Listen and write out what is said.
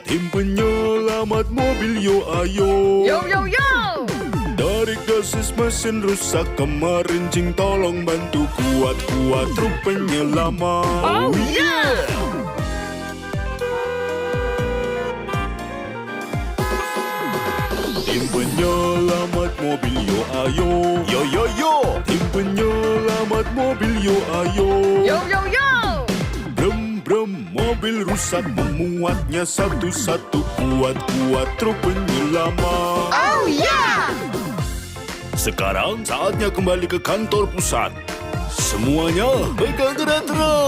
Tim penyelamat mobil yo ayo. Yo yo yo. Dari gasis mesin rusak kemarin Cing tolong bantu kuat-kuat truk penyelamat. Oh yeah. Tim penyelamat mobil yo ayo. Yo yo yo. Tim penyelamat mobil yo ayo. Yo yo yo. Brem brem mobil rusak memuatnya satu-satu kuat-kuat truk penyelamat. Oh yeah. Sekarang saatnya kembali ke kantor pusat. Semuanya pegang gerak terus.